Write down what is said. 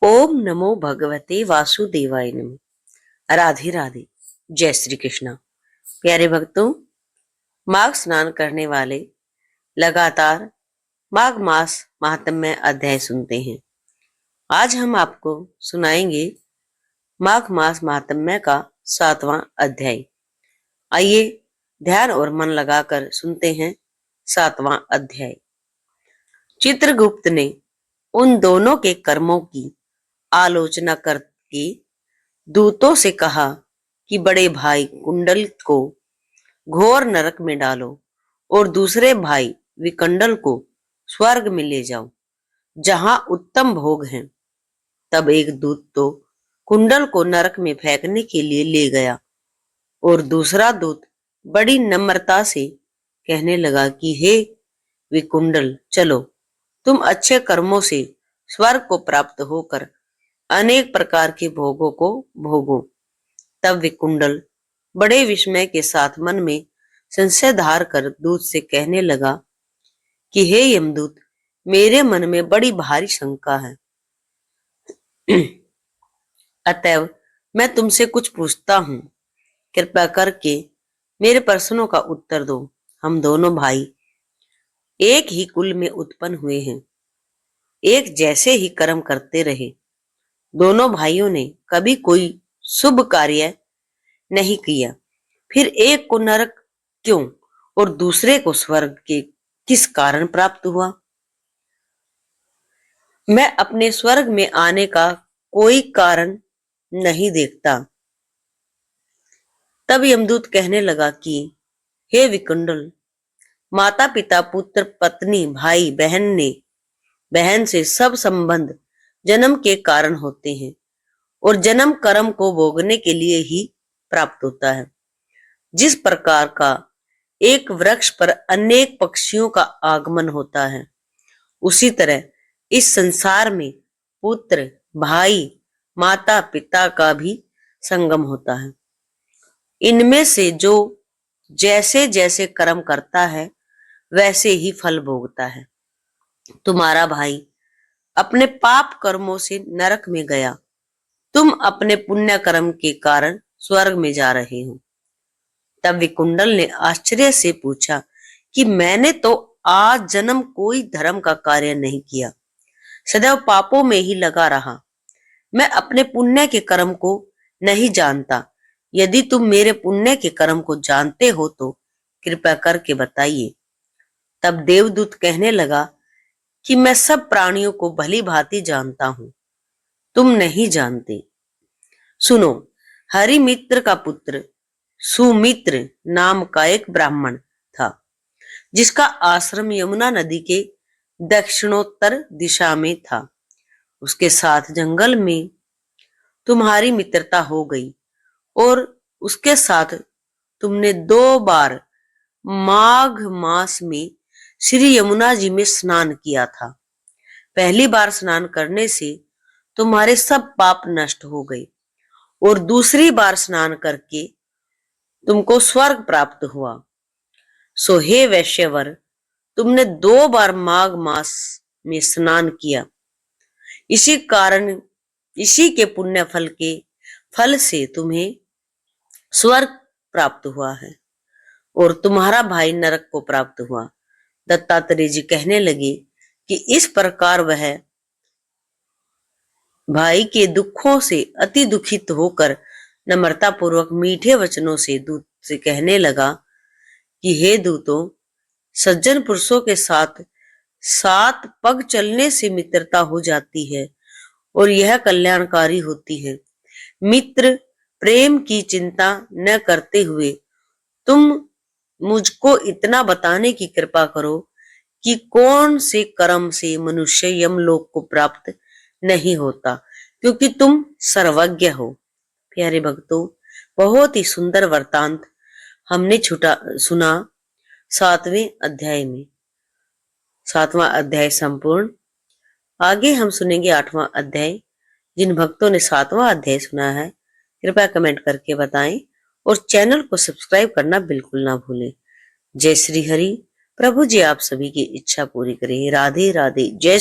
ओम नमो भगवते वासुदेवाय नमः। राधे राधे। जय श्री कृष्णा। प्यारे भक्तों, माघ स्नान करने वाले लगातार माघ मास महात्म्य अध्याय सुनते हैं। आज हम आपको सुनाएंगे माघ मास महात्म्य का 7वां अध्याय। आइए ध्यान और मन लगाकर सुनते हैं 7वां अध्याय। चित्रगुप्त ने उन दोनों के कर्मों की आलोचना करके दूतों से कहा कि बड़े भाई कुंडल को घोर नरक में डालो और दूसरे भाई विकंडल को स्वर्ग में ले जाओ, जहां उत्तम भोग हैं। तब एक दूत तो कुंडल को नरक में फेंकने के लिए ले गया और दूसरा दूत बड़ी नम्रता से कहने लगा कि हे विकुंडल, चलो, तुम अच्छे कर्मों से स्वर्ग को प्राप्त होकर अनेक प्रकार के भोगों को भोगो। तब विकुंडल बड़े विस्मय के साथ मन में संशय धार कर दूत से कहने लगा कि हे यमदूत, मेरे मन में बड़ी भारी शंका है। अतएव मैं तुमसे कुछ पूछता हूं, कृपया करके मेरे प्रश्नों का उत्तर दो। हम दोनों भाई एक ही कुल में उत्पन्न हुए हैं, एक जैसे ही कर्म करते रहे। दोनों भाइयों ने कभी कोई शुभ कार्य नहीं किया, फिर एक को नरक क्यों और दूसरे को स्वर्ग के किस कारण प्राप्त हुआ? मैं अपने स्वर्ग में आने का कोई कारण नहीं देखता। तब यमदूत कहने लगा कि हे विकुंडल, माता पिता पुत्र पत्नी भाई बहन से सब संबंध जन्म के कारण होते हैं और जन्म कर्म को भोगने के लिए ही प्राप्त होता है। जिस प्रकार का एक वृक्ष पर अनेक पक्षियों का आगमन होता है, उसी तरह इस संसार में पुत्र भाई माता पिता का भी संगम होता है। इनमें से जो जैसे जैसे कर्म करता है वैसे ही फल भोगता है। तुम्हारा भाई अपने पाप कर्मों से नरक में गया, तुम अपने पुण्य कर्म के कारण स्वर्ग में जा रहे हो। तब विकुंडल ने आश्चर्य से पूछा कि मैंने तो आज जन्म कोई धर्म का कार्य नहीं किया, सदैव पापों में ही लगा रहा। मैं अपने पुण्य के कर्म को नहीं जानता। यदि तुम मेरे पुण्य के कर्म को जानते हो तो कृपया करके बताइए। तब देवदूत कहने लगा कि मैं सब प्राणियों को भली भांति जानता हूं, तुम नहीं जानते। सुनो, हरिमित्र का पुत्र सुमित्र नाम का एक ब्राह्मण था, जिसका आश्रम यमुना नदी के दक्षिणोत्तर दिशा में था। उसके साथ जंगल में तुम्हारी मित्रता हो गई और उसके साथ तुमने 2 बार माघ मास में श्री यमुना जी में स्नान किया था। पहली बार स्नान करने से तुम्हारे सब पाप नष्ट हो गए और दूसरी बार स्नान करके तुमको स्वर्ग प्राप्त हुआ। सो हे वैश्यवर, तुमने 2 बार माघ मास में स्नान किया, इसी के पुण्य फल के फल से तुम्हें स्वर्ग प्राप्त हुआ है और तुम्हारा भाई नरक को प्राप्त हुआ। दत्तात्रेय जी कहने लगे कि इस प्रकार वह भाई के दुखों से अति दुखित होकर नम्रता पूर्वक मीठे वचनों से दूत से कहने लगा कि हे दूतों, सज्जन पुरुषों के साथ 7 पग चलने से मित्रता हो जाती है और यह कल्याणकारी होती है। मित्र प्रेम की चिंता न करते हुए तुम मुझको इतना बताने की कृपा करो कि कौन से कर्म से मनुष्य यमलोक को प्राप्त नहीं होता, क्योंकि तुम सर्वज्ञ हो। प्यारे भक्तों, बहुत ही सुंदर वृतांत हमने सुना 7वें अध्याय में। 7वां अध्याय संपूर्ण। आगे हम सुनेंगे 8वां अध्याय। जिन भक्तों ने 7वां अध्याय सुना है, कृपया कमेंट करके बताएं और चैनल को सब्सक्राइब करना बिल्कुल ना भूलें। जय श्री हरि। प्रभु जी आप सभी की इच्छा पूरी करें। राधे राधे। जय